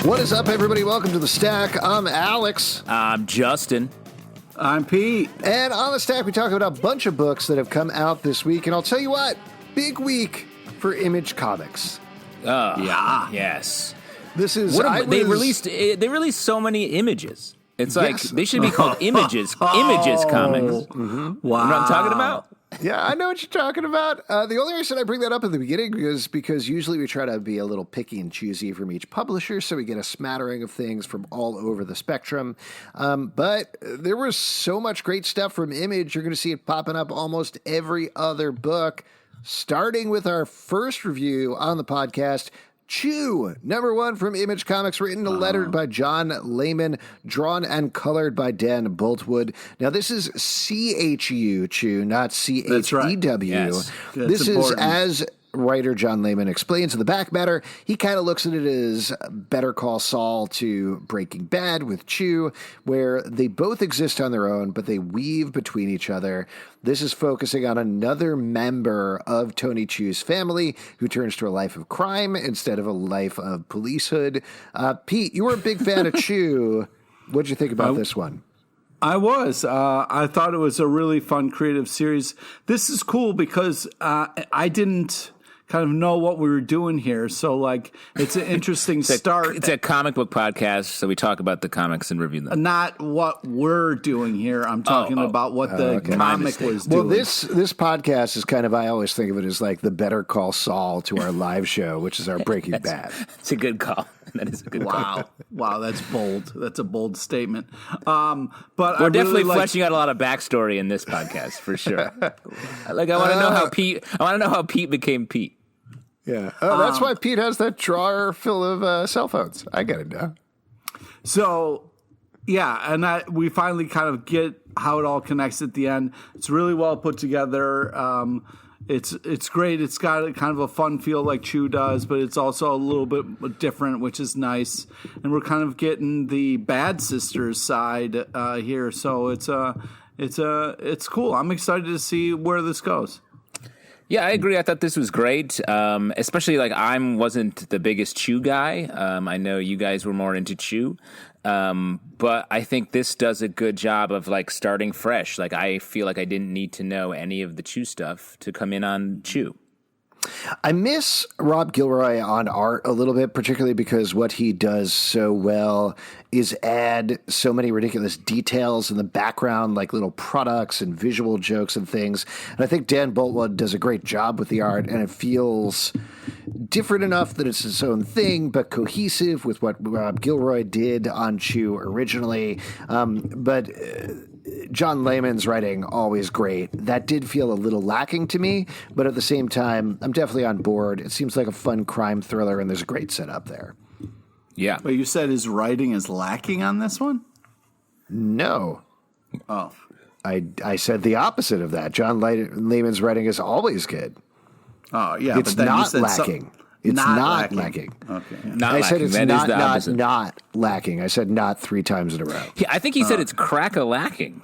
What is up, everybody? Welcome to The Stack. I'm Alex. I'm Justin. I'm Pete. And on The Stack, we talk about a bunch of books that have come out this week. And I'll tell you what, big week for Image Comics. Yeah. Yes. This is... They released so many images. It's like, Yes. they should be called Images. Images Comics. Mm-hmm. You Wow. know what I'm talking about? Yeah, I know what you're talking about. The only reason I bring that up in the beginning is because usually we try to be a little picky and choosy from each publisher, so we get a smattering of things from all over the spectrum. But there was so much great stuff from Image. You're going to see it popping up almost every other book, starting with our first review on the podcast, Chew, #1 from Image Comics, written and lettered by John Layman, drawn and colored by Dan Boultwood. Now, this is CHU, Chew, not CHEW. That's right. Yes. This is, as writer John Layman explains in the back matter, he kind of looks at it as Better Call Saul to Breaking Bad with Chew, where they both exist on their own, but they weave between each other. This is focusing on another member of Tony Chew's family who turns to a life of crime instead of a life of policehood. Pete, you were a big fan of Chew. What'd you think about this one? I was. I thought it was a really fun, creative series. This is cool because I didn't kind of know what we were doing here. So, like, it's an interesting start. It's a comic book podcast, so we talk about the comics and review them. Not what we're doing here. I'm talking about what the comic was doing. Well, this podcast is kind of, I always think of it as like the Better Call Saul to our live show, which is our Breaking Bad. It's a good call. That is a good call. Wow, that's bold. That's a bold statement. But we're definitely fleshing out a lot of backstory in this podcast for sure. I want to know how Pete. I want to know how Pete became Pete. Yeah, that's why Pete has that drawer full of cell phones. I get it now. So, yeah, and we finally kind of get how it all connects at the end. It's really well put together. It's great. It's got kind of a fun feel like Chew does, but it's also a little bit different, which is nice. And we're kind of getting the bad sisters side here, so it's cool. I'm excited to see where this goes. Yeah, I agree. I thought this was great, especially like I wasn't the biggest Chew guy. I know you guys were more into Chew, but I think this does a good job of like starting fresh. Like I feel like I didn't need to know any of the Chew stuff to come in on Chew. I miss Rob Gilroy on art a little bit, particularly because what he does so well is add so many ridiculous details in the background, like little products and visual jokes and things. And I think Dan Boultwood does a great job with the art, and it feels different enough that it's its own thing, but cohesive with what Rob Gilroy did on Chew originally. But John Layman's writing, always great. That did feel a little lacking to me, but at the same time, I'm definitely on board. It seems like a fun crime thriller, and there's a great setup there. Yeah. But you said his writing is lacking on this one? No. Oh. I said the opposite of that. John Layman's writing is always good. Oh, yeah. It's but then not you said lacking. It's not lacking. Okay. Yeah. Not I lacking. said it's That is the not opposite. not lacking. I said not 3 times in a row. Yeah, I think he said it's crack-a-lacking.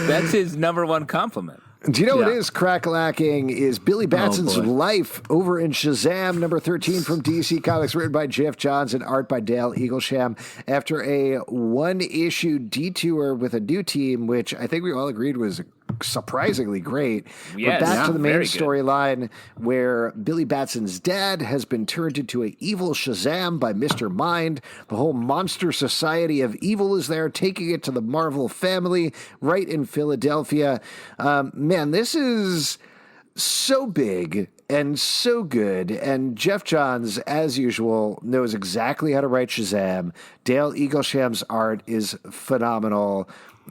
That's his #1 compliment. Do you know what is crack-lacking is Billy Batson's life over in Shazam, #13 from DC Comics, written by Geoff Johns and art by Dale Eaglesham. After a 1-issue detour with a new team, which I think we all agreed was surprisingly great. Yes, We're back to the main very good. storyline where Billy Batson's dad has been turned into an evil Shazam by Mr. Mind. The whole monster society of evil is there, taking it to the Marvel family right in Philadelphia. Man, this is so big and so good. And Geoff Johns, as usual, knows exactly how to write Shazam. Dale Eaglesham's art is phenomenal.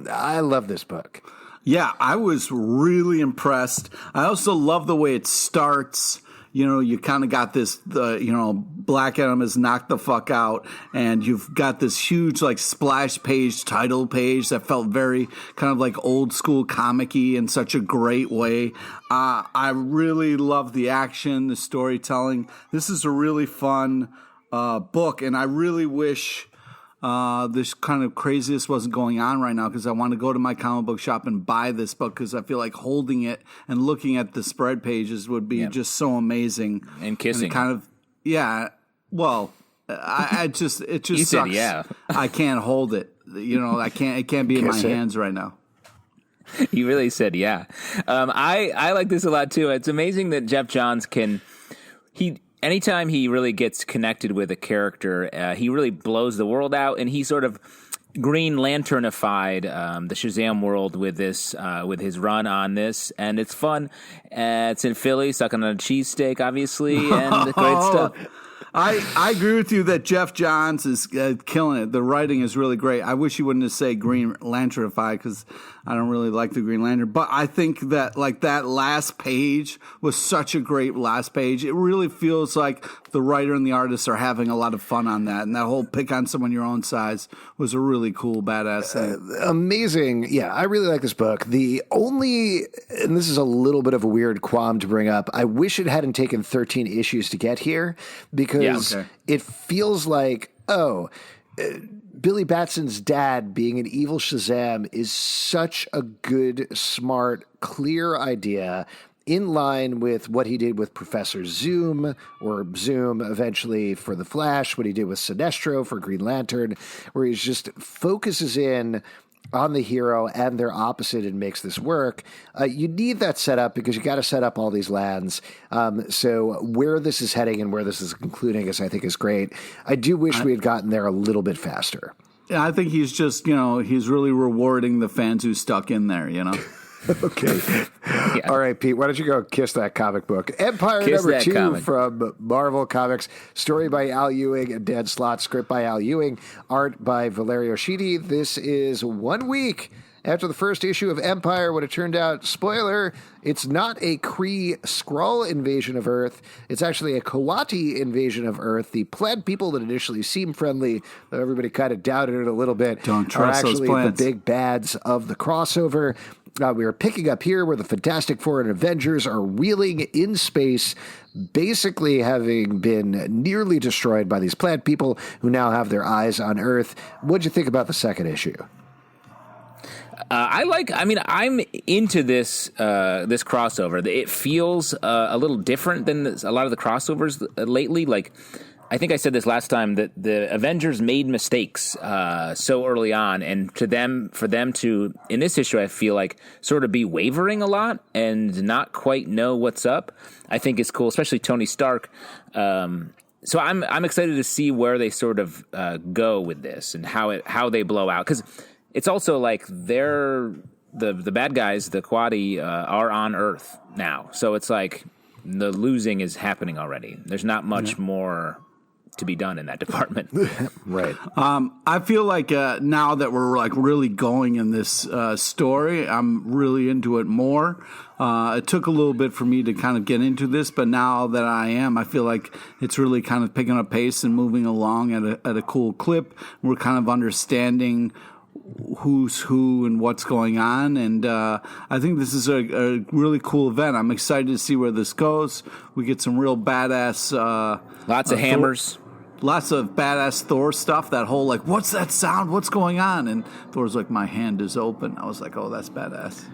I love this book. Yeah, I was really impressed. I also love the way it starts. You know, you kind of got this, Black Adam is knocked the fuck out, and you've got this huge, like, splash page, title page that felt very kind of like old school comic-y in such a great way. I really love the action, the storytelling. This is a really fun book, and I really wish this kind of craziness wasn't going on right now, because I want to go to my comic book shop and buy this book, because I feel like holding it and looking at the spread pages would be just so amazing. And kissing. And kind of, yeah. Well, it just You sucks. said yeah. I can't hold it. It can't be in my hands right now. You really said yeah. I like this a lot too. It's amazing that Geoff Johns anytime he really gets connected with a character, he really blows the world out, and he sort of Green Lanternified the Shazam world with this, with his run on this, and it's fun. It's in Philly, sucking on a cheesesteak, obviously, and great stuff. I agree with you that Geoff Johns is killing it. The writing is really great. I wish he wouldn't have said Green Lanternified because I don't really like the Green Lantern. But I think that that last page was such a great last page. It really feels like the writer and the artist are having a lot of fun on that. And that whole pick on someone your own size was a really cool, badass thing. Amazing. Yeah, I really like this book. And this is a little bit of a weird qualm to bring up, I wish it hadn't taken 13 issues to get here because it feels like, Billy Batson's dad being an evil Shazam is such a good, smart, clear idea in line with what he did with Professor Zoom, or Zoom eventually for The Flash, what he did with Sinestro for Green Lantern, where he just focuses in on the hero and their opposite and makes this work. You need that setup because you got to set up all these lands. So where this is heading and where this is concluding I think is great. I do wish we had gotten there a little bit faster. Yeah, I think he's just, he's really rewarding the fans who stuck in there, Okay. Yeah. All right, Pete, why don't you go kiss that comic book? Empyre number 2 from Marvel Comics. Story by Al Ewing and Dan Slott. Script by Al Ewing. Art by Valerio Schiti. This is 1 week after the first issue of Empyre when it turned out, spoiler, it's not a Kree Skrull invasion of Earth. It's actually a Coati invasion of Earth. The plant people that initially seemed friendly, though everybody kind of doubted it a little bit, don't trust are actually those plants. The big bads of the crossover. We are picking up here where the Fantastic Four and Avengers are reeling in space, basically having been nearly destroyed by these plant people who now have their eyes on Earth. What'd you think about the second issue? I'm into this this crossover. It feels a little different than a lot of the crossovers lately. Like, I think I said this last time that the Avengers made mistakes so early on, and for them to in this issue, I feel like sort of be wavering a lot and not quite know what's up. I think is cool, especially Tony Stark. So I'm excited to see where they sort of go with this and how they blow out, because it's also like the bad guys, the Quadi, are on Earth now, so it's like the losing is happening already. There's not much more to be done in that department. Right. I feel like now that we're like really going in this story, I'm really into it more. It took a little bit for me to kind of get into this, but now that I feel like it's really kind of picking up pace and moving along at a cool clip. We're kind of understanding who's who and what's going on, and I think this is a really cool event. I'm excited to see where this goes. We get some real badass lots of hammers. Lots of badass Thor stuff. That whole, like, what's that sound? What's going on? And Thor's like, my hand is open. I was like, oh, that's badass.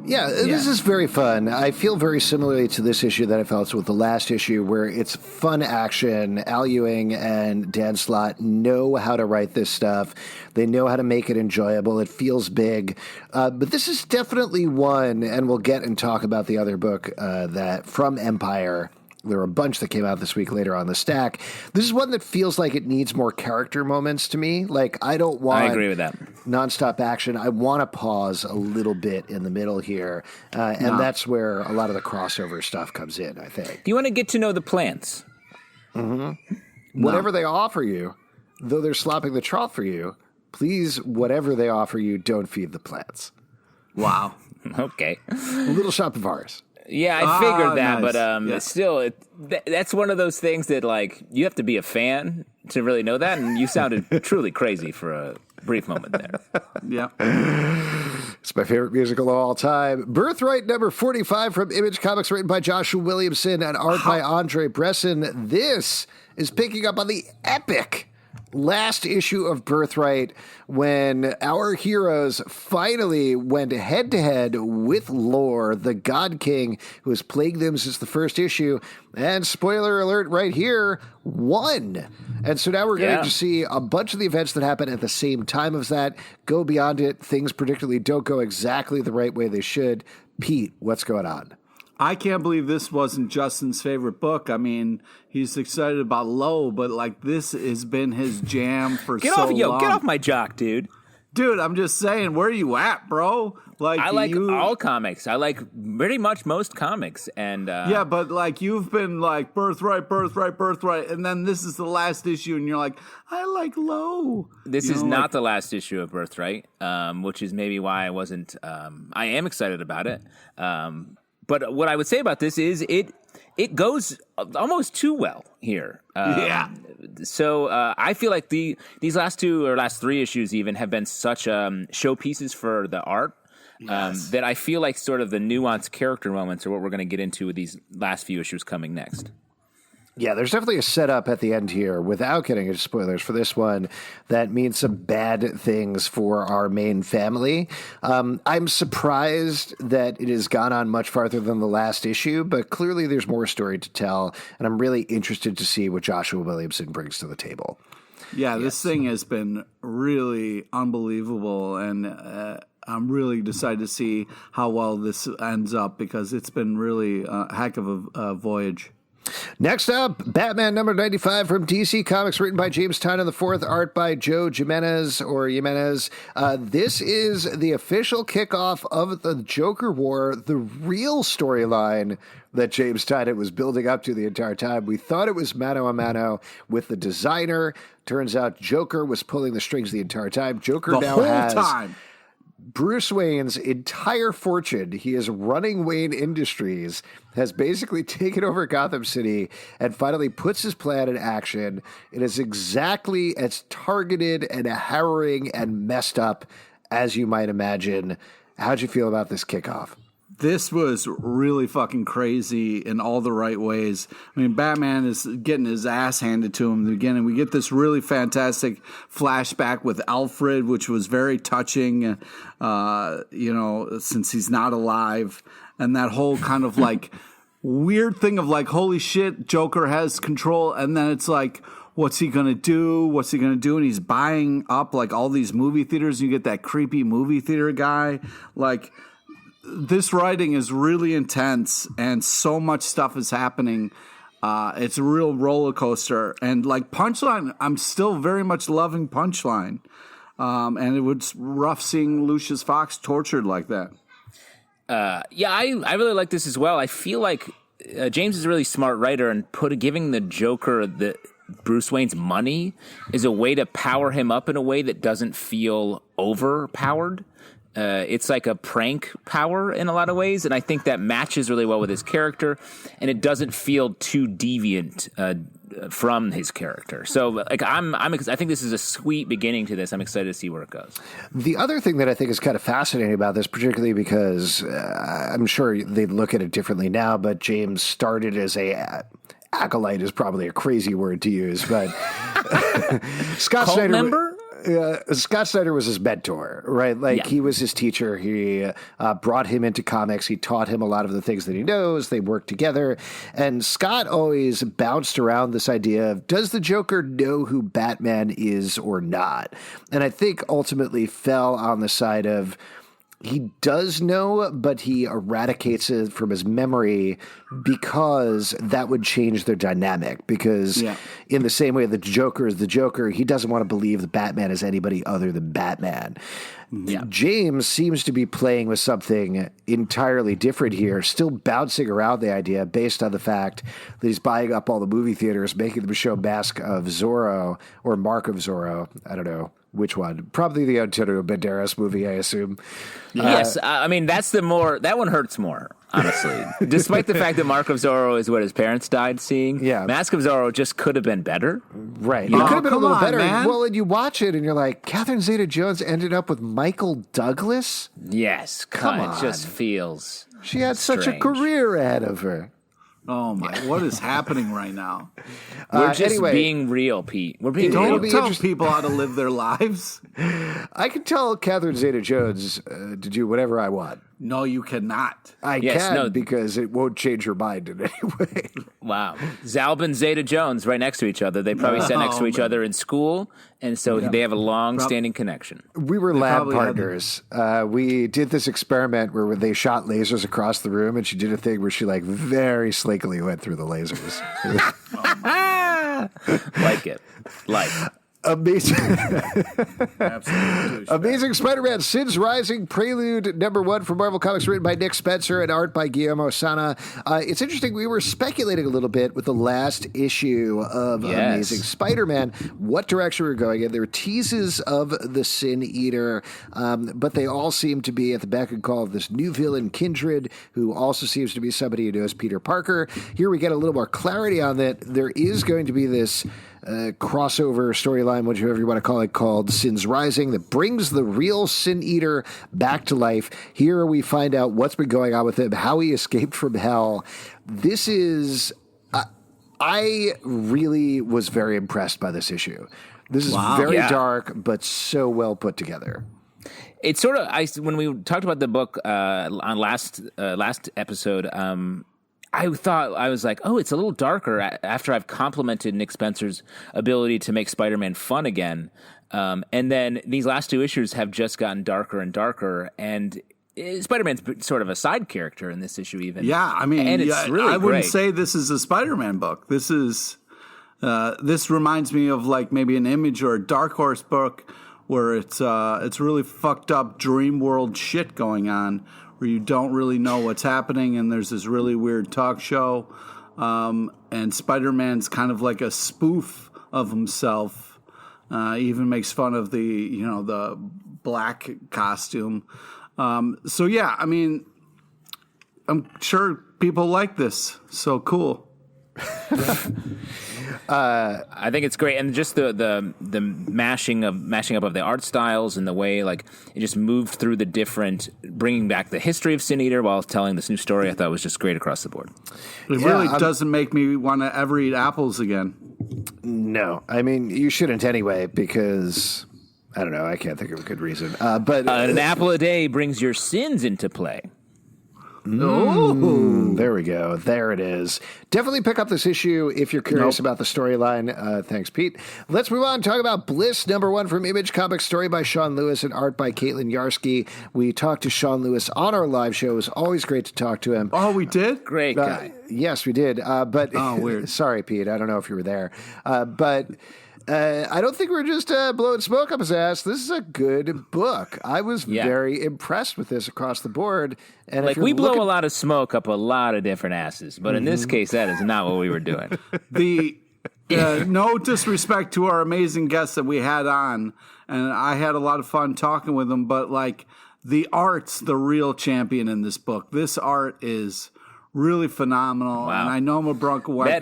Yeah, this is very fun. I feel very similarly to this issue that I felt with the last issue, where it's fun action. Al Ewing and Dan Slott know how to write this stuff. They know how to make it enjoyable. It feels big. But this is definitely one, and we'll get and talk about the other book that from Empyre. There were a bunch that came out this week later on the stack. This is one that feels like it needs more character moments to me. Like, I don't want... I agree with that. Nonstop action. I want to pause a little bit in the middle here. And that's where a lot of the crossover stuff comes in, I think. Do you want to get to know the plants? Mm-hmm. No. Whatever they offer you, though they're slopping the trough for you, please, whatever they offer you, don't feed the plants. Wow. Okay. A little shop of ours. Yeah, I figured that, nice. But still, that's one of those things that, like, you have to be a fan to really know that, and you sounded truly crazy for a brief moment there. Yeah. It's my favorite musical of all time. Birthright number 45 from Image Comics, written by Joshua Williamson and art by Andrei Bressan. This is picking up on the epic last issue of Birthright, when our heroes finally went head-to-head with Lore, the God King, who has plagued them since the first issue, and spoiler alert right here, won. And so now we're going to see a bunch of the events that happen at the same time as that, go beyond it. Things particularly don't go exactly the right way they should. Pete, what's going on? I can't believe this wasn't Justin's favorite book. I mean, he's excited about Low, but like this has been his jam for so long. Get off my jock, dude. Dude, I'm just saying, where are you at, bro? Like I like all comics. I like pretty much most comics, and yeah, but like you've been like Birthright, and then this is the last issue, and you're like, I like Low. This is not the last issue of Birthright, which is maybe why I wasn't. I am excited about it. But what I would say about this is it goes almost too well here. So I feel like these last three issues even have been such showpieces for the art that I feel like sort of the nuanced character moments are what we're going to get into with these last few issues coming next. Yeah, there's definitely a setup at the end here, without getting into spoilers for this one, that means some bad things for our main family. I'm surprised that it has gone on much farther than the last issue, but clearly there's more story to tell, and I'm really interested to see what Joshua Williamson brings to the table. Yeah, this thing has been really unbelievable, and I'm really excited to see how well this ends up, because it's been really a heck of a voyage. Next up, Batman number 95 from DC Comics, written by James Tynion IV, art by Joe Jimenez, this is the official kickoff of the Joker War, the real storyline that James Tynion was building up to the entire time. We thought it was mano a mano with the designer. Turns out Joker was pulling the strings the entire time. Joker the now whole has time. Bruce Wayne's entire fortune. He is running Wayne Industries, has basically taken over Gotham City, and finally puts his plan in action. It is exactly as targeted and harrowing and messed up as you might imagine. How'd you feel about this kickoff? This was really fucking crazy in all the right ways. I mean, Batman is getting his ass handed to him in the beginning. We get this really fantastic flashback with Alfred, which was very touching, since he's not alive. And that whole kind of like weird thing of like, holy shit, Joker has control. And then it's like, what's he going to do? What's he going to do? And he's buying up like all these movie theaters. You get that creepy movie theater guy. Like, this writing is really intense, and so much stuff is happening. It's a real roller coaster. And like Punchline, I'm still very much loving Punchline. And it was rough seeing Lucius Fox tortured like that. I really like this as well. I feel like James is a really smart writer, and giving the Joker Bruce Wayne's money is a way to power him up in a way that doesn't feel overpowered. It's like a prank power in a lot of ways, and I think that matches really well with his character, and it doesn't feel too deviant from his character. So, like, I think this is a sweet beginning to this. I'm excited to see where it goes. The other thing that I think is kind of fascinating about this, particularly because I'm sure they look at it differently now, but James started as acolyte is probably a crazy word to use, but Scott Snyder. Member? Scott Snyder was his mentor, right? Like, he was his teacher. He brought him into comics. He taught him a lot of the things that he knows. They worked together. And Scott always bounced around this idea of, does the Joker know who Batman is or not? And I think ultimately fell on the side of, he does know, but he eradicates it from his memory because that would change their dynamic. Because in the same way that the Joker is the Joker, he doesn't want to believe that Batman is anybody other than Batman. Yeah. James seems to be playing with something entirely different here, still bouncing around the idea based on the fact that he's buying up all the movie theaters, making them show Mask of Zorro or Mark of Zorro. I don't know which one. Probably the Antonio Banderas movie, I assume. Yes, I mean, that one hurts more, honestly. Despite the fact that Mark of Zorro is what his parents died seeing, Mask of Zorro just could have been better. Right. It could have been a little better. Man. Well, and you watch it and you're like, Catherine Zeta-Jones ended up with Michael Douglas? Yes. Come on. It just feels She had strange. Such a career ahead of her. Oh my! What is happening right now? We're just anyway, being real, Pete. We're being real. Don't tell people how to live their lives. I can tell Catherine Zeta-Jones to do whatever I want. No, you cannot. I can because it won't change her mind in any way. Wow. Zalb and Zeta-Jones right next to each other. They probably sat next to each other in school, and so they have a long-standing connection. We were lab partners. We did this experiment where they shot lasers across the room, and she did a thing where she very slickly went through the lasers. Like Amazing. Absolutely. Amazing Spider-Man Sins Rising Prelude #1 from Marvel Comics, written by Nick Spencer and art by Guillermo Sanna. It's interesting. We were speculating a little bit with the last issue of Amazing Spider-Man what direction we were going in. There were teases of the Sin Eater, but they all seem to be at the beck and call of this new villain, Kindred, who also seems to be somebody who knows Peter Parker. Here we get a little more clarity on that. There is going to be this crossover storyline, whatever you want to call it, called Sins Rising, that brings the real Sin Eater back to life. Here we find out what's been going on with him, how he escaped from hell. This is... I really was very impressed by this issue. This is very dark, but so well put together. It's sort of... when we talked about the book on last episode... I was like, oh, it's a little darker after I've complimented Nick Spencer's ability to make Spider-Man fun again. And then these last two issues have just gotten darker and darker. And Spider-Man's sort of a side character in this issue even. Yeah, I mean, and it's really I wouldn't say this is a Spider-Man book. This reminds me of maybe an Image or a Dark Horse book where it's really fucked up dream world shit going on, where you don't really know what's happening, and there's this really weird talk show, and Spider-Man's kind of like a spoof of himself. He even makes fun of the black costume. So yeah, I mean, I'm sure people like this. So cool. I think it's great, and just the mashing up of the art styles and the way it just moved through the different, bringing back the history of Sin Eater while telling this new story. I thought was just great across the board. It really doesn't make me want to ever eat apples again. No, I mean you shouldn't anyway, because I don't know. I can't think of a good reason. But an apple a day brings your sins into play. There we go. There it is. Definitely pick up this issue if you're curious about the storyline. Thanks, Pete. Let's move on and talk about Bliss #1 from Image Comics, story by Sean Lewis and art by Caitlin Yarsky. We talked to Sean Lewis on our live show. It was always great to talk to him. Oh, we did? Great guy. Yes, we did. But weird. Sorry, Pete. I don't know if you were there. But I don't think we're just blowing smoke up his ass. This is a good book. I was very impressed with this across the board. And we blow a lot of smoke up a lot of different asses, but in this case, that is not what we were doing. No disrespect to our amazing guests that we had on, and I had a lot of fun talking with them, but the art's the real champion in this book. This art is really phenomenal. Wow. And I know I'm a Bronco record,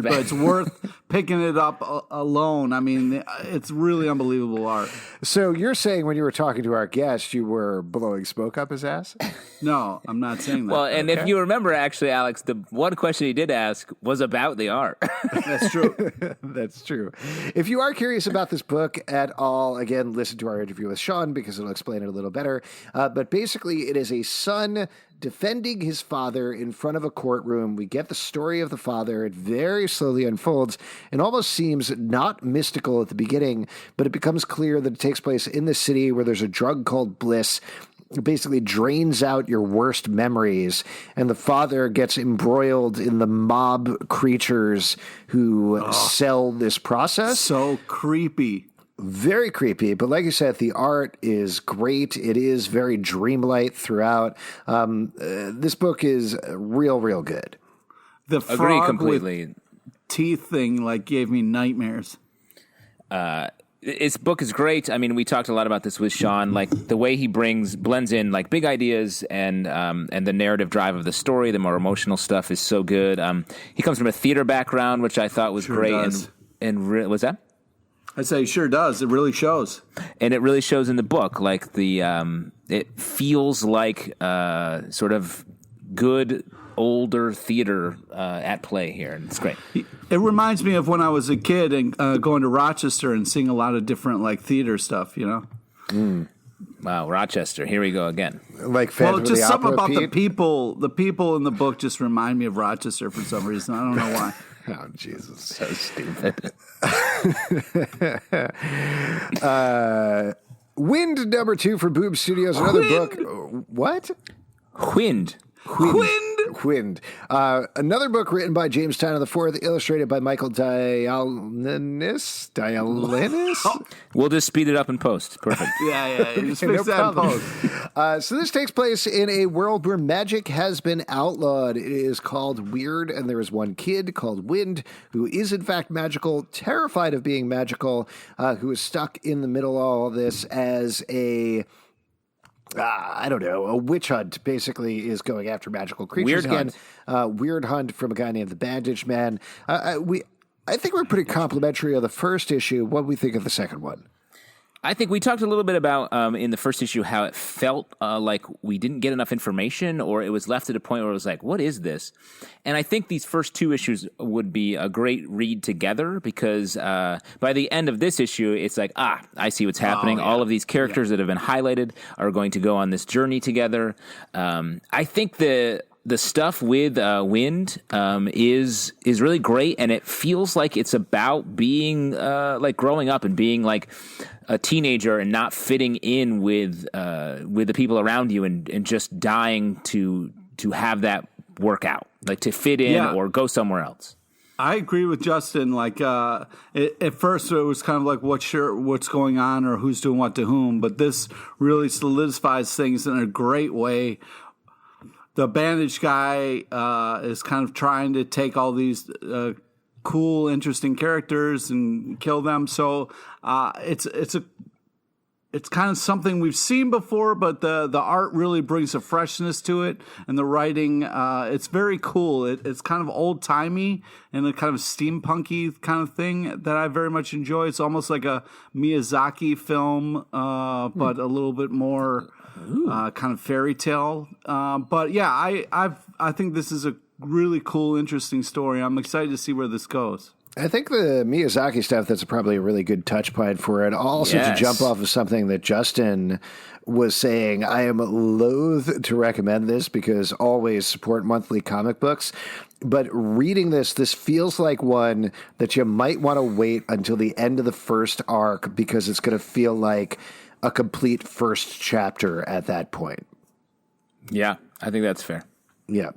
but it's worth picking it up alone. I mean, it's really unbelievable art. So you're saying when you were talking to our guest, you were blowing smoke up his ass? No, I'm not saying that. Well, and if you remember, actually, Alex, the one question he did ask was about the art. That's true. That's true. If you are curious about this book at all, again, listen to our interview with Sean because it'll explain it a little better. But basically, it is a son defending his father in front of a courtroom. We get the story of the father. It very slowly unfolds and almost seems not mystical at the beginning, but it becomes clear that it takes place in the city where there's a drug called Bliss. It basically drains out your worst memories, and the father gets embroiled in the mob creatures who sell this process. So creepy. Very creepy, but like you said, the art is great. It is very dreamlight throughout. This book is real good. The frog completely. With teeth thing gave me nightmares. This book is great. I mean, we talked a lot about this with Sean. The way he blends in big ideas and the narrative drive of the story, the more emotional stuff is so good. He comes from a theater background, which I thought was great. Does. And was that? I say sure does. It really shows. And it really shows in the book. It feels like sort of good older theater at play here, and it's great. It reminds me of when I was a kid and going to Rochester and seeing a lot of different like theater stuff, you know. Wow, Rochester, here we go again. Like Phantom of just the something Opera, about Pete? the people in the book just remind me of Rochester for some reason. I don't know why. Oh, Jesus. So stupid. Wynd number 2 for Boom Studios. Another book. What? Wynd. Wynd. Another book written by James Tynion IV, illustrated by Michael Dialynas. We'll just speed it up in post. Perfect. Yeah. Just No fix that in problem. post. So this takes place in a world where magic has been outlawed. It is called Weird, and there is one kid called Wynd who is in fact magical, terrified of being magical, who is stuck in the middle of all this as a... I don't know. A witch hunt basically is going after magical creatures Weird again. Weird hunt from a guy named the Bandage Man. I think we're pretty complimentary of the first issue. What do we think of the second one? I think we talked a little bit about in the first issue how it felt like we didn't get enough information, or it was left at a point where it was like, what is this? And I think these first 2 issues would be a great read together because by the end of this issue, it's like, I see what's happening. All of these characters that have been highlighted are going to go on this journey together. I think the stuff with Wynd is really great, and it feels like it's about being like growing up and being like a teenager and not fitting in with the people around you and just dying to have that work out, like to fit in or go somewhere else. I agree with Justin. Like at first, it was kind of like what's going on or who's doing what to whom, but this really solidifies things in a great way. The bandage guy is kind of trying to take all these cool, interesting characters and kill them. So it's kind of something we've seen before, but the art really brings a freshness to it, and the writing it's very cool. It's kind of old timey and a kind of steampunky kind of thing that I very much enjoy. It's almost like a Miyazaki film, but a little bit more. Kind of fairy tale, but yeah, I think this is a really cool, interesting story. I'm excited to see where this goes. I think the Miyazaki stuff, that's probably a really good touch point for it. Also, to jump off of something that Justin was saying, I am loath to recommend this because always support monthly comic books. But reading this feels like one that you might want to wait until the end of the first arc because it's going to feel like a complete first chapter at that point. Yeah, I think that's fair. Yeah.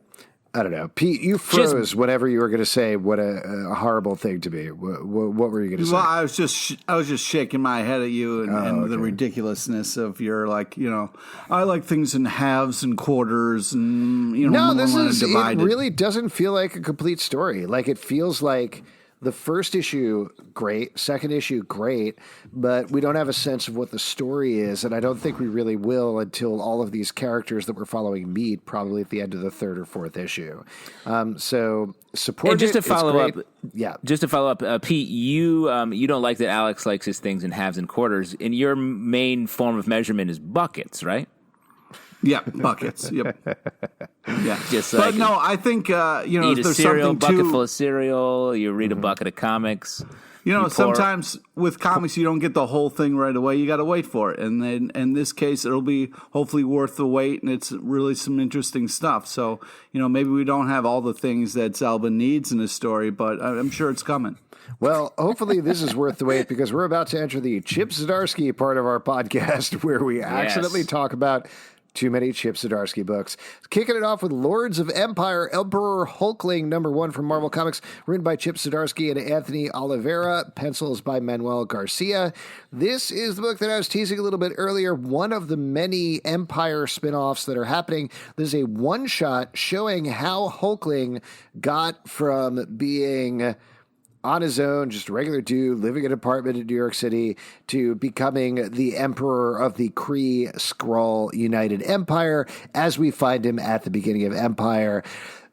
I don't know. Pete, you froze whenever you were going to say what a horrible thing to be. What were you going to say? Well, I was just shaking my head at you and the ridiculousness of your, like, you know, I like things in halves and quarters and, you know, it really doesn't feel like a complete story. Like, it feels like the first issue, great. Second issue, great. But we don't have a sense of what the story is, and I don't think we really will until all of these characters that we're following meet, probably at the end of the third or fourth issue. So support. And just to follow up, Pete, you don't like that Alex likes his things in halves and quarters, and your main form of measurement is buckets, right? Yeah, buckets. Yep. Yeah. Just but no, I think eat if a there's cereal something bucket full of cereal. You read a bucket of comics. You know, sometimes with comics you don't get the whole thing right away. You got to wait for it, and then in this case, it'll be hopefully worth the wait, and it's really some interesting stuff. So maybe we don't have all the things that Zalba needs in his story, but I'm sure it's coming. Well, hopefully this is worth the wait because we're about to enter the Chip Zdarsky part of our podcast where we accidentally talk about too many Chip Zdarsky books. Kicking it off with Lords of Empire, Emperor Hulkling, #1 from Marvel Comics, written by Chip Zdarsky and Anthony Oliveira, pencils by Manuel Garcia. This is the book that I was teasing a little bit earlier, one of the many Empire spinoffs that are happening. This is a one-shot showing how Hulkling got from being on his own, just a regular dude living in an apartment in New York City, to becoming the emperor of the Kree Skrull United Empire, as we find him at the beginning of Empire.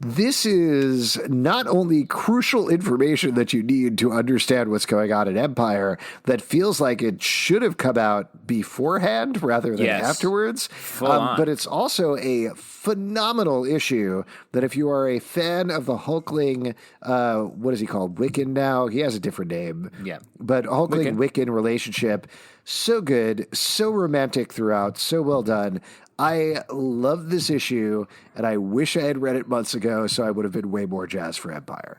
This is not only crucial information that you need to understand what's going on in Empyre that feels like it should have come out beforehand rather than afterwards, but it's also a phenomenal issue that if you are a fan of the Hulkling, what is he called? Wiccan now? He has a different name. Yeah. But Hulkling-Wiccan relationship, so good, so romantic throughout, so well done. I love this issue, and I wish I had read it months ago, so I would have been way more jazzed for Empyre.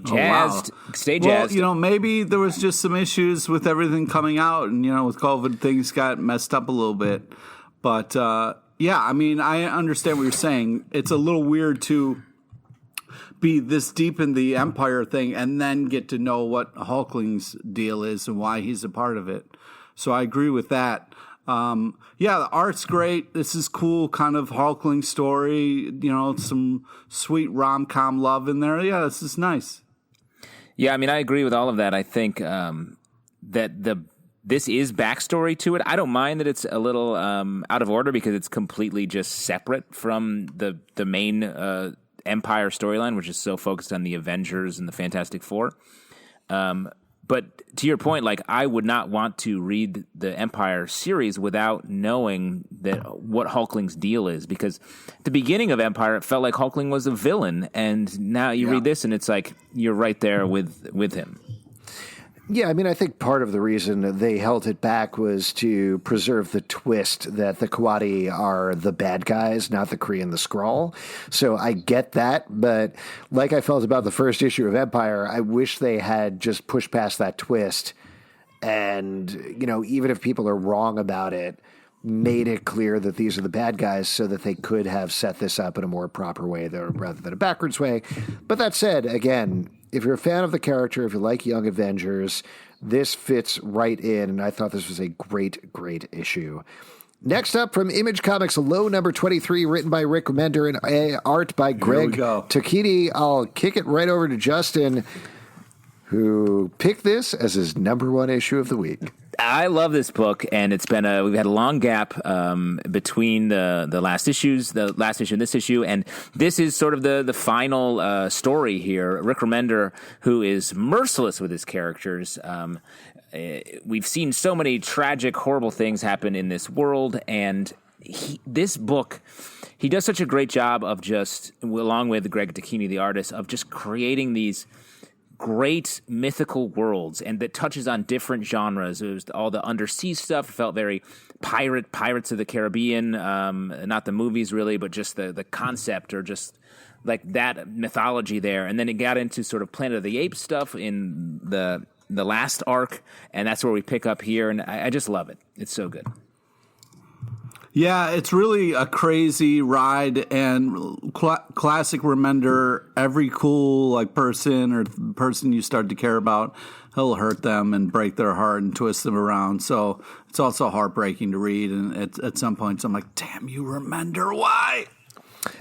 Jazzed. Oh, wow. Stay jazzed. Well, maybe there was just some issues with everything coming out, and, with COVID, things got messed up a little bit. But, I mean, I understand what you're saying. It's a little weird to be this deep in the Empyre thing and then get to know what Hulkling's deal is and why he's a part of it. So I agree with that. The art's great. This is cool, kind of Hulkling story. Some sweet rom-com love in there. Yeah, this is nice. Yeah, I mean, I agree with all of that. I think this is backstory to it. I don't mind that it's a little out of order because it's completely just separate from the main Empyre storyline, which is so focused on the Avengers and the Fantastic Four. But to your point, I would not want to read the Empyre series without knowing what Hulkling's deal is, because at the beginning of Empyre, it felt like Hulkling was a villain, and now you read this, and it's like you're right there with him. Yeah, I mean, I think part of the reason they held it back was to preserve the twist that the Quadi are the bad guys, not the Kree and the Skrull. So I get that, but like I felt about the first issue of Empyre, I wish they had just pushed past that twist and, even if people are wrong about it, made it clear that these are the bad guys so that they could have set this up in a more proper way rather than a backwards way. But that said, again, if you're a fan of the character, if you like Young Avengers, this fits right in, and I thought this was a great, great issue. Next up from Image Comics, Low number 23, written by Rick Remender and art by Greg Tocchini. I'll kick it right over to Justin, who picked this as his number one issue of the week. I love this book, and we've had a long gap between the last issue and this issue, and this is sort of the final story here. Rick Remender, who is merciless with his characters. We've seen so many tragic, horrible things happen in this world, and this book, he does such a great job of just, along with Greg Tocchini, the artist, of just creating these great mythical worlds, and that touches on different genres. It was all the undersea stuff. It felt very Pirates of the Caribbean, not the movies really, but just the concept, or just like that mythology there. And then it got into sort of Planet of the Apes stuff in the last arc, and that's where we pick up here. And I just love it. It's so good. Yeah, it's really a crazy ride, and classic Remender. Every cool person or person you start to care about, he'll hurt them and break their heart and twist them around. So it's also heartbreaking to read, and at some points I'm like, damn you, Remender, why?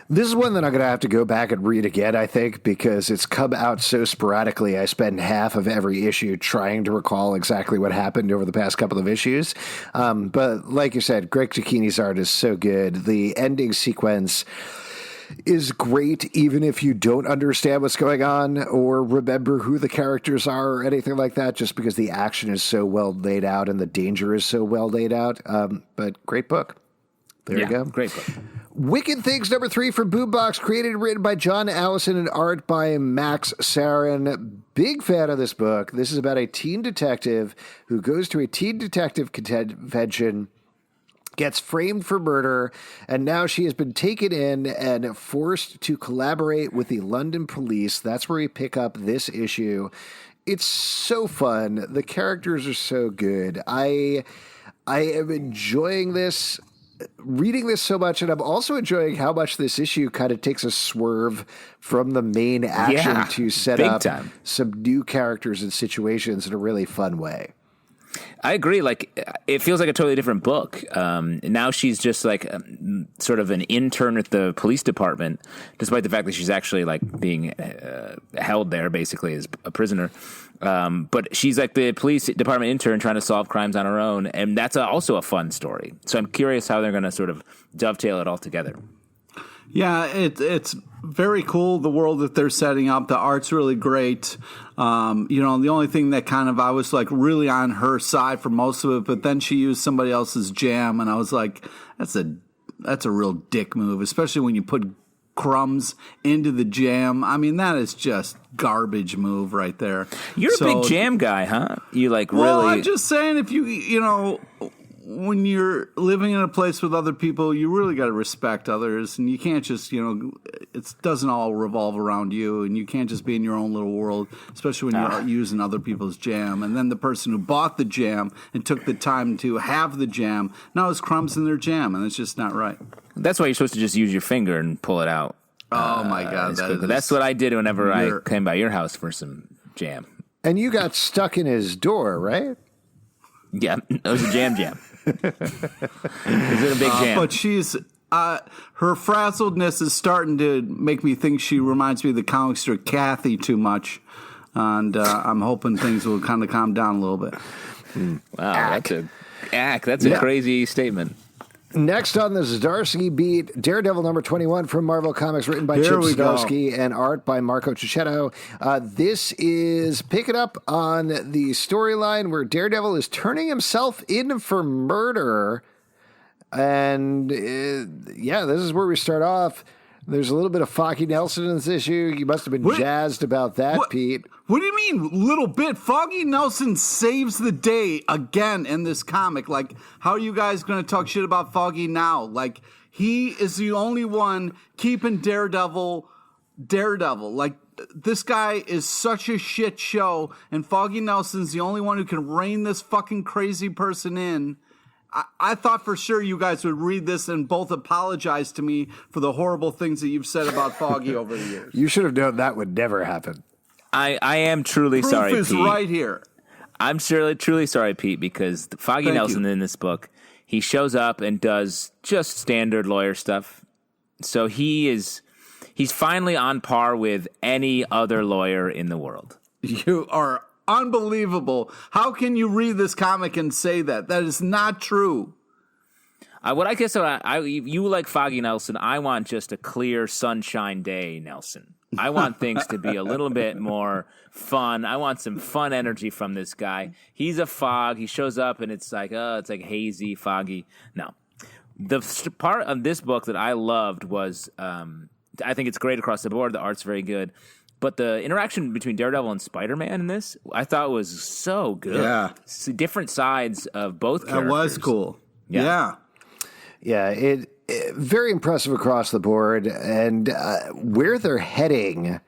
This is one that I'm going to have to go back and read again, I think, because it's come out so sporadically. I spend half of every issue trying to recall exactly what happened over the past couple of issues. But like you said, Greg Tocchini's art is so good. The ending sequence is great, even if you don't understand what's going on or remember who the characters are or anything like that, just because the action is so well laid out and the danger is so well laid out. But great book. There you go. Great book. Wicked Things number 3 from Boombox, created and written by John Allison and art by Max Sarin. Big fan of this book. This is about a teen detective who goes to a teen detective convention, gets framed for murder, and now she has been taken in and forced to collaborate with the London police. That's where we pick up this issue. It's so fun. The characters are so good. I am enjoying this, reading this so much, and I'm also enjoying how much this issue kind of takes a swerve from the main action to set up some new characters and situations in a really fun way. I agree. It feels like a totally different book. Now she's just sort of an intern at the police department, despite the fact that she's actually being held there basically as a prisoner. But she's like the police department intern trying to solve crimes on her own. And that's also a fun story. So I'm curious how they're going to sort of dovetail it all together. Yeah, it's very cool, the world that they're setting up. The art's really great. The only thing that kind of, I was like really on her side for most of it, but then she used somebody else's jam, and I was like, that's a real dick move, especially when you put crumbs into the jam. I mean, that is just garbage move right there. You're a big jam guy, huh? You like well, really? I'm just saying, if when you're living in a place with other people, you really got to respect others, and you can't just, it doesn't all revolve around you, and you can't just be in your own little world, especially when you're using other people's jam. And then the person who bought the jam and took the time to have the jam now has crumbs in their jam, and it's just not right. That's why you're supposed to just use your finger and pull it out. Oh my God, that's what I did whenever I came by your house for some jam. And you got stuck in his door, right? Yeah, it was a jam. Is it a big jam? But she's her frazzledness is starting to make me think she reminds me of the comic strip Kathy too much, and I'm hoping things will kind of calm down a little bit. Wow, that's a crazy statement. Next on the Zdarksy beat, Daredevil number 21 from Marvel Comics, written by Chip Zdarsky and art by Marco Cicchetto. This is picking up on the storyline where Daredevil is turning himself in for murder. And this is where we start off. There's a little bit of Foggy Nelson in this issue. You must have been jazzed about that, Pete. What do you mean, little bit? Foggy Nelson saves the day again in this comic. Like, how are you guys going to talk shit about Foggy now? Like, he is the only one keeping Daredevil. Like, this guy is such a shit show, and Foggy Nelson's the only one who can rein this fucking crazy person in. I thought for sure you guys would read this and both apologize to me for the horrible things that you've said about Foggy over the years. You should have known that would never happen. I am truly sorry, Pete. Proof is right here. I'm truly sorry, Pete, because Foggy Nelson in this book, he shows up and does just standard lawyer stuff. So he's finally on par with any other lawyer in the world. You are unbelievable. How can you read this comic and say that? That is not true. You like Foggy Nelson. I want just a clear sunshine day, Nelson. I want things to be a little bit more fun. I want some fun energy from this guy. He's a fog. He shows up and it's like hazy, foggy. No. The part of this book that I loved was, I think it's great across the board. The art's very good. But the interaction between Daredevil and Spider-Man in this, I thought was so good. Yeah. Different sides of both characters. That was cool. Yeah. Yeah, it very impressive across the board. And where they're heading,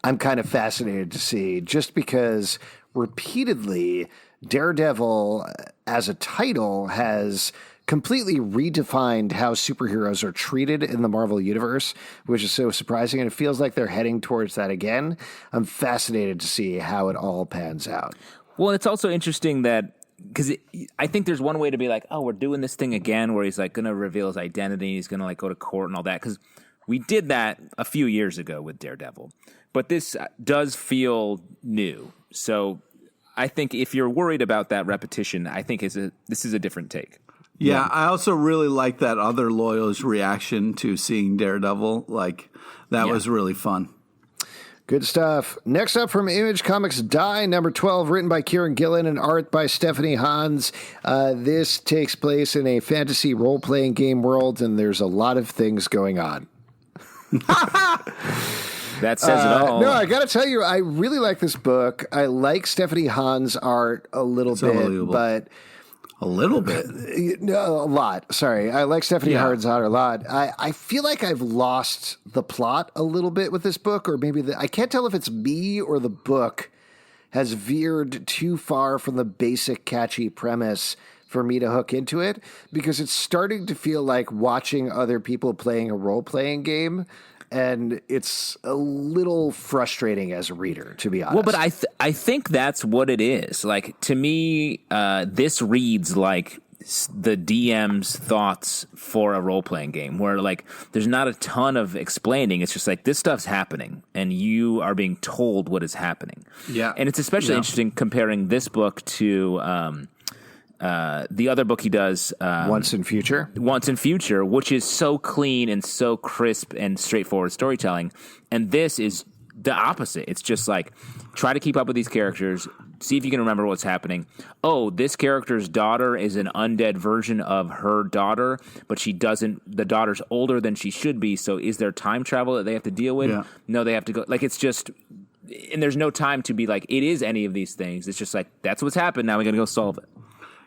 I'm kind of fascinated to see, just because repeatedly Daredevil as a title has completely redefined how superheroes are treated in the Marvel Universe, which is so surprising, and it feels like they're heading towards that again. I'm fascinated to see how it all pans out. Well, it's also interesting that, because I think there's one way to be like, oh, we're doing this thing again where he's like going to reveal his identity, he's going to like go to court and all that, because we did that a few years ago with Daredevil. But this does feel new. So I think if you're worried about that repetition, I think this is a different take. Yeah, I also really like that other lawyer's reaction to seeing Daredevil. Like, that was really fun. Good stuff. Next up from Image Comics, Die, number 12, written by Kieran Gillen and art by Stephanie Hans. This takes place in a fantasy role-playing game world, and there's a lot of things going on. That says it all. No, I got to tell you, I really like this book. I like Stephanie Hans' art a little bit, but... A little bit? No, a lot. Sorry. I like Stephanie Hans' art a lot. I feel like I've lost the plot a little bit with this book, or maybe I can't tell if it's me or the book has veered too far from the basic catchy premise for me to hook into it, because it's starting to feel like watching other people playing a role-playing game. And it's a little frustrating as a reader, to be honest. Well, but I think that's what it is. Like, to me, this reads like the DM's thoughts for a role-playing game, where, like, there's not a ton of explaining. It's just like, this stuff's happening, and you are being told what is happening. Yeah. And it's especially interesting comparing this book to the other book he does, Once in Future, which is so clean and so crisp and straightforward storytelling. And this is the opposite. It's just like, try to keep up with these characters, see if you can remember what's happening. Oh, this character's daughter is an undead version of her daughter, but the daughter's older than she should be, so is there time travel that they have to deal with? Yeah. No, they have to go, like, it's just, and there's no time to be like, it is any of these things. It's just like, that's what's happened, now we gotta go solve it.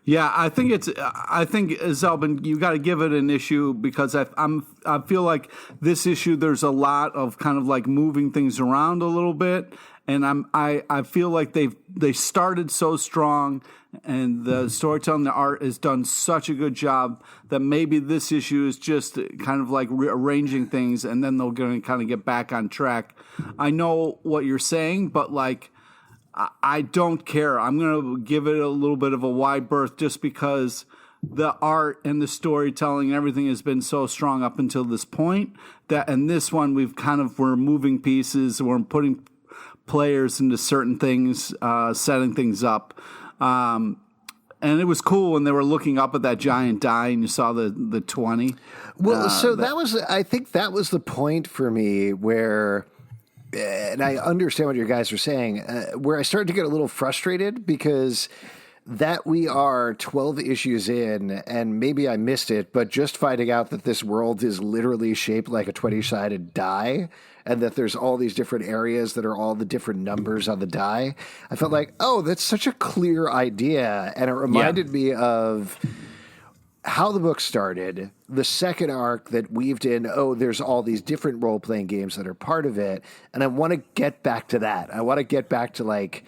Yeah, I think Zelbin, you got to give it an issue, because I feel like this issue, there's a lot of kind of like moving things around a little bit, and I feel like they started so strong, and the storytelling, the art has done such a good job that maybe this issue is just kind of like rearranging things, and then they're going to kind of get back on track. I know what you're saying, but like, I don't care. I'm going to give it a little bit of a wide berth, just because the art and the storytelling and everything has been so strong up until this point, that in this one we're moving pieces, we're putting players into certain things, setting things up. And it was cool when they were looking up at that giant die and you saw the 20. Well, I think that was the point for me where, and I understand what you guys are saying, where I started to get a little frustrated, because that we are 12 issues in, and maybe I missed it, but just finding out that this world is literally shaped like a 20-sided die, and that there's all these different areas that are all the different numbers on the die, I felt like, oh, that's such a clear idea, and it reminded me of how the book started, the second arc that weaved in, there's all these different role-playing games that are part of it, and I want to get back to that. I want to get back to, like,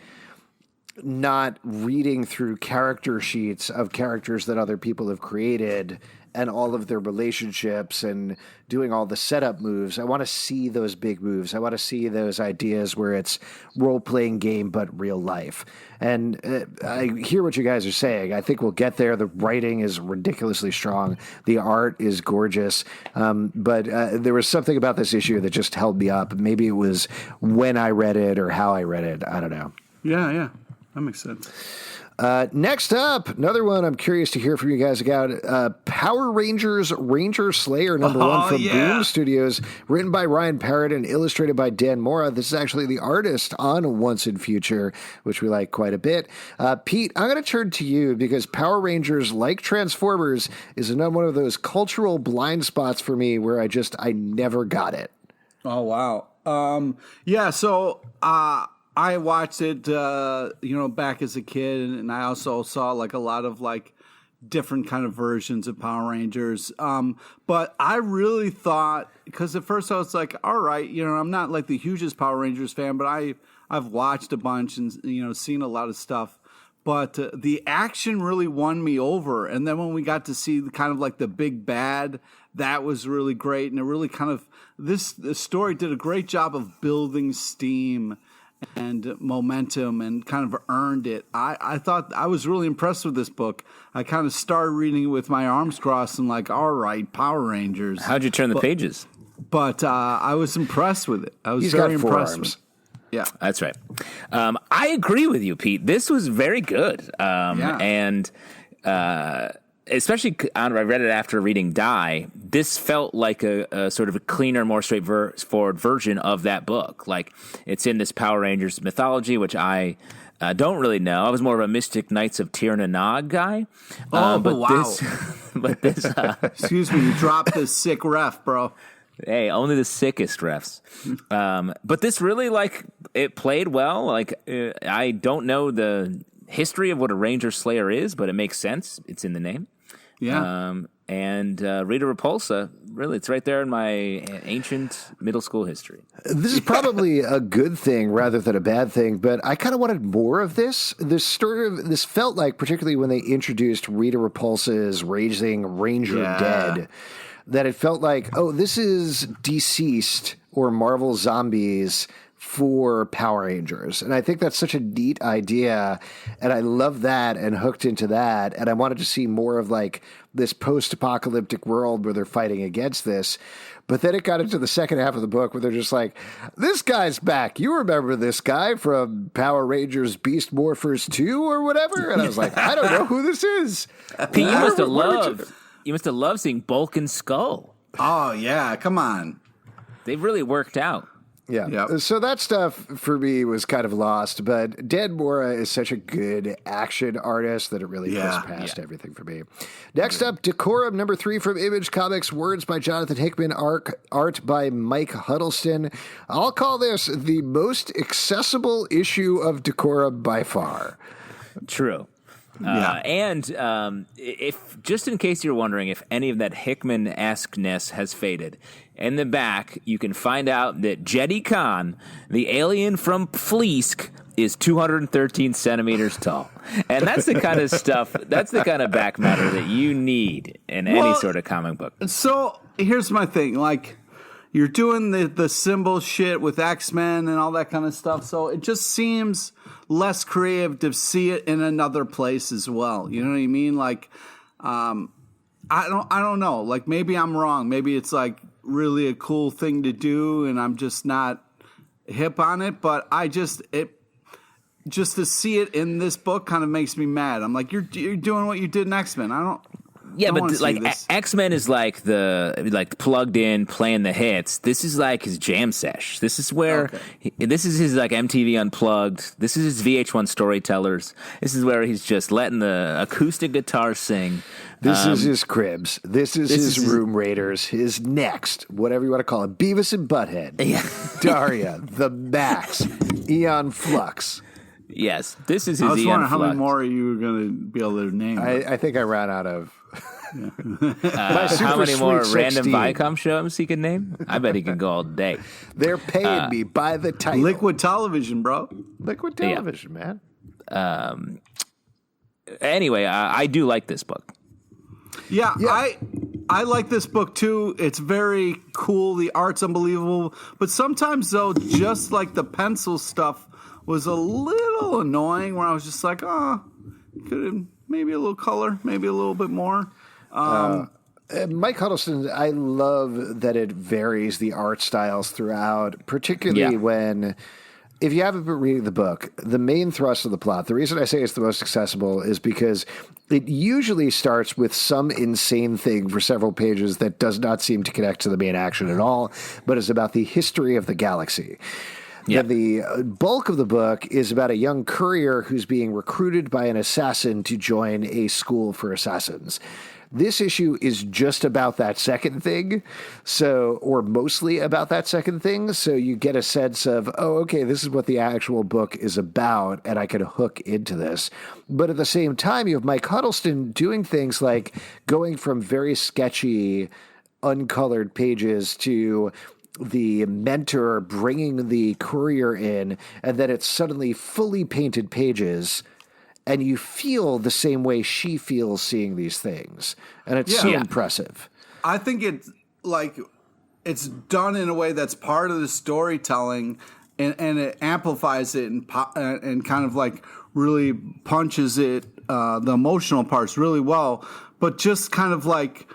not reading through character sheets of characters that other people have created and all of their relationships and doing all the setup moves. I want to see those big moves. I want to see those ideas where it's role-playing game but real life. And I hear what you guys are saying. I think we'll get there. The writing is ridiculously strong. The art is gorgeous. But there was something about this issue that just held me up. Maybe it was when I read it or how I read it. I don't know. Yeah. That makes sense. Next up, another one I'm curious to hear from you guys about. Power Rangers Ranger Slayer #1 from Boom Studios, written by Ryan Parrott and illustrated by Dan Mora. This is actually the artist on Once in Future, which we like quite a bit. Pete, I'm going to turn to you, because Power Rangers, like Transformers, is another one of those cultural blind spots for me where I never got it. Oh, wow. So I watched it, back as a kid, and I also saw like a lot of like different kind of versions of Power Rangers. But I really thought, because at first I was like, all right, I'm not like the hugest Power Rangers fan, but I've watched a bunch and, seen a lot of stuff. But the action really won me over. And then when we got to see kind of like the big bad, that was really great. And it really kind of, this story did a great job of building steam and momentum and kind of earned it. I thought I was really impressed with this book. I kind of started reading it with my arms crossed and like, all right, Power Rangers. How'd you turn the pages? But I was impressed with it. I was very impressed with it. Yeah. That's right. I agree with you, Pete. This was very good. And especially, I read it after reading Die. This felt like a sort of a cleaner, more straightforward version of that book. Like, it's in this Power Rangers mythology, which I don't really know. I was more of a Mystic Knights of Tir na Nog guy. Wow. This, excuse me, you dropped the sick ref, bro. Hey, only the sickest refs. But this really, like, it played well. Like, I don't know the history of what a Ranger Slayer is, but it makes sense. It's in the name. Yeah. And Rita Repulsa, really, it's right there in my ancient middle school history. This is probably a good thing rather than a bad thing, but I kind of wanted more of this. This felt like, particularly when they introduced Rita Repulsa's Raging Ranger Dead, that it felt like, this is Deceased or Marvel Zombies for Power Rangers. And I think that's such a neat idea. And I love that and hooked into that. And I wanted to see more of like this post-apocalyptic world where they're fighting against this. But then it got into the second half of the book where they're just like, this guy's back. You remember this guy from Power Rangers Beast Morphers 2 or whatever? And I was like, I don't know who this is. Pete, you must have loved seeing Bulk and Skull. Oh, yeah. Come on. They've really worked out. Yeah. Yep. So that stuff for me was kind of lost, but Dan Mora is such a good action artist that it really pushed past everything for me. Next up, Decorum number 3 from Image Comics, words by Jonathan Hickman, art by Mike Huddleston. I'll call this the most accessible issue of Decorum by far. True. And if just in case you're wondering if any of that Hickman-esqueness has faded, in the back you can find out that Jetty Khan, the alien from Fleesk, is 213 centimeters tall. And that's the kind of stuff, that's the kind of back matter that you need in any sort of comic book. So here's my thing. Like, you're doing the symbol shit with X-Men and all that kind of stuff. So it just seems less creative to see it in another place as well. You know what I mean? Like, I don't know. Like, maybe I'm wrong. Maybe it's like really a cool thing to do and I'm just not hip on it. But just to see it in this book kind of makes me mad. I'm like, you're doing what you did in X-Men. Yeah, but like X-Men is like plugged in, playing the hits. This is like his jam sesh. This is where this is his like MTV Unplugged. This is his VH1 Storytellers. This is where he's just letting the acoustic guitar sing. This is his Cribs. This is his Room Raiders. His Next, whatever you want to call it. Beavis and Butthead. Yeah. Daria, The Max, Eon Flux. Yes, this is his. I was Eon wondering how Flux. many more you were going to be able to name. I think I ran out of. How many more random Viacom shows he can name? I bet he can go all day. They're paying me by the title. Liquid Television, bro. Liquid Television, man. Anyway, I do like this book. Yeah. I like this book too. It's very cool. The art's unbelievable. But sometimes, though, just like the pencil stuff was a little annoying where I was just like, could have maybe a little color, maybe a little bit more. Mike Huddleston, I love that it varies the art styles throughout, particularly when, if you haven't been reading the book, the main thrust of the plot, the reason I say it's the most accessible is because it usually starts with some insane thing for several pages that does not seem to connect to the main action at all, but is about the history of the galaxy. Yeah. The bulk of the book is about a young courier who's being recruited by an assassin to join a school for assassins. This issue is just about that second thing, or mostly about that second thing, so you get a sense of, this is what the actual book is about, and I can hook into this. But at the same time, you have Mike Huddleston doing things like going from very sketchy, uncolored pages to the mentor bringing the courier in, and then it's suddenly fully painted pages, and you feel the same way she feels seeing these things. And it's so impressive. I think it's done in a way that's part of the storytelling, and it amplifies it and kind of like really punches it, the emotional parts really well. But just kind of like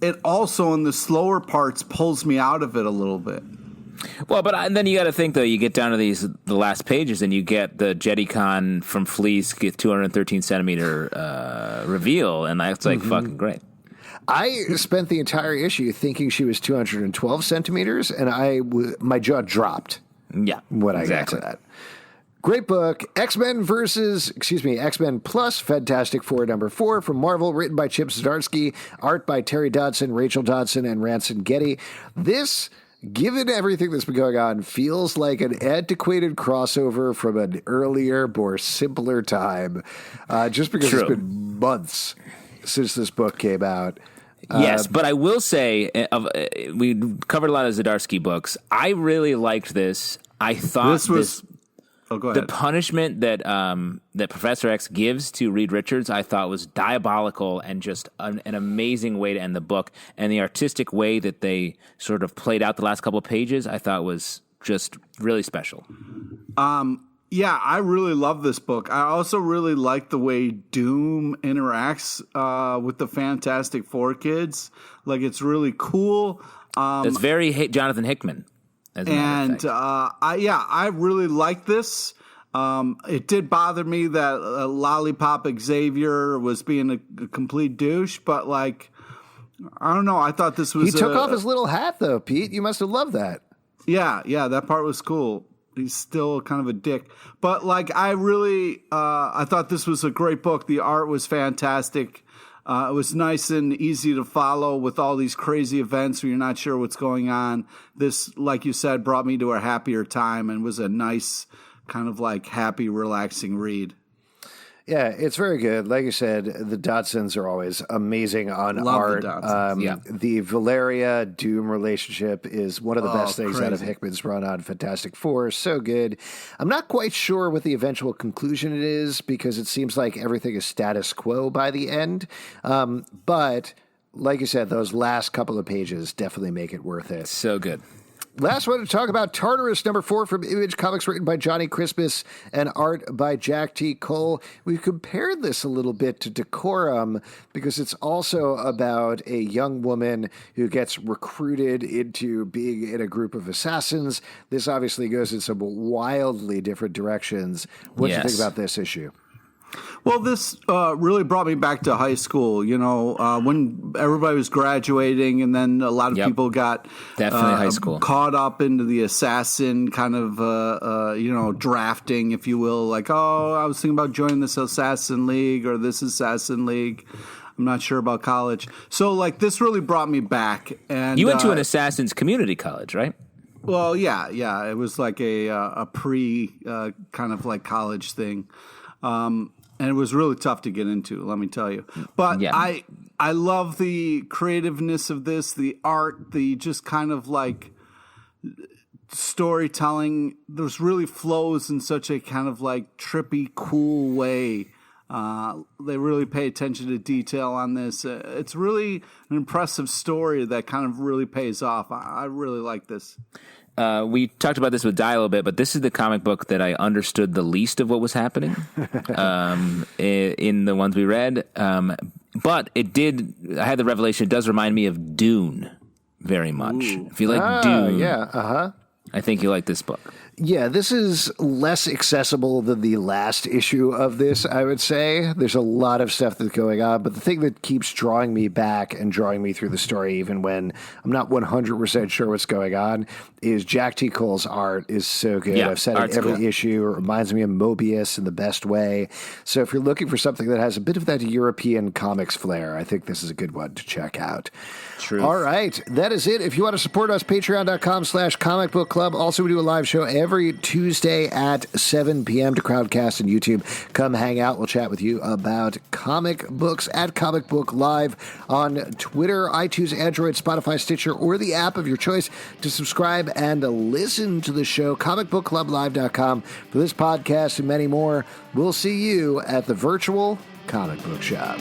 it also in the slower parts pulls me out of it a little bit. Well, but then you got to think, though, you get down to the last pages and you get the Jetty Khan from Fleece get 213 centimeter reveal, and that's like fucking great. I spent the entire issue thinking she was 212 centimeters, and my jaw dropped. Yeah, when I got to that. Great book, X-Men Plus Fantastic Four #4 from Marvel, written by Chip Zdarsky, art by Terry Dodson, Rachel Dodson, and Ranson Getty. This, given everything that's been going on, feels like an antiquated crossover from an earlier, more simpler time, just because it's been months since this book came out. Yes, but I will say, we covered a lot of Zdarsky books. I really liked this. I thought the punishment that Professor X gives to Reed Richards, I thought was diabolical and just an amazing way to end the book. And the artistic way that they sort of played out the last couple of pages, I thought was just really special. Yeah, I really love this book. I also really like the way Doom interacts with the Fantastic Four kids. Like, it's really cool. It's very Jonathan Hickman. I really like this. It did bother me that Lollipop Xavier was being a complete douche, but like, I don't know. I thought this was. He took off his little hat, though, Pete. You must have loved that. Yeah, that part was cool. He's still kind of a dick. But, like, I thought this was a great book. The art was fantastic. It was nice and easy to follow with all these crazy events where you're not sure what's going on. This, like you said, brought me to a happier time and was a nice, kind of like happy, relaxing read. Yeah, it's very good. Like you said, the Dodsons are always amazing on art. The Valeria Doom relationship is one of the best things out of Hickman's run on Fantastic Four. So good. I'm not quite sure what the eventual conclusion it is because it seems like everything is status quo by the end. But like you said, those last couple of pages definitely make it worth it. So good. Last one to talk about, Tartarus #4 from Image Comics, written by Johnny Crispus and art by Jack T. Cole. We've compared this a little bit to Decorum because it's also about a young woman who gets recruited into being in a group of assassins. This obviously goes in some wildly different directions. What do you think about this issue? Well, this really brought me back to high school, when everybody was graduating and then a lot of people got definitely high school caught up into the assassin kind of, drafting, if you will. Like, I was thinking about joining this assassin league or this assassin league. I'm not sure about college. So, like, this really brought me back. And you went to an assassin's community college, right? Well, yeah. It was like a pre kind of like college thing. And it was really tough to get into, let me tell you. But I love the creativeness of this, the art, the just kind of like storytelling. There's really flows in such a kind of like trippy, cool way. They really pay attention to detail on this. It's really an impressive story that kind of really pays off. I really like this. We talked about this with Di a little bit, but this is the comic book that I understood the least of what was happening in the ones we read. But I had the revelation, it does remind me of Dune very much. Ooh. If you like Dune, I think you like this book. Yeah, this is less accessible than the last issue of this, I would say. There's a lot of stuff that's going on, but the thing that keeps drawing me back and drawing me through the story, even when I'm not 100% sure what's going on, is Jack T. Cole's art is so good. Yeah, I've said it every issue. It reminds me of Mobius in the best way. So if you're looking for something that has a bit of that European comics flair, I think this is a good one to check out. True. All right, that is it. If you want to support us, patreon.com/Comic Book Club. Also, we do a live show every Tuesday at 7 p.m. to Crowdcast and YouTube. Come hang out. We'll chat with you about comic books at Comic Book Live on Twitter, iTunes, Android, Spotify, Stitcher, or the app of your choice to subscribe and listen to the show. ComicBookClubLive.com for this podcast and many more. We'll see you at the virtual comic book shop.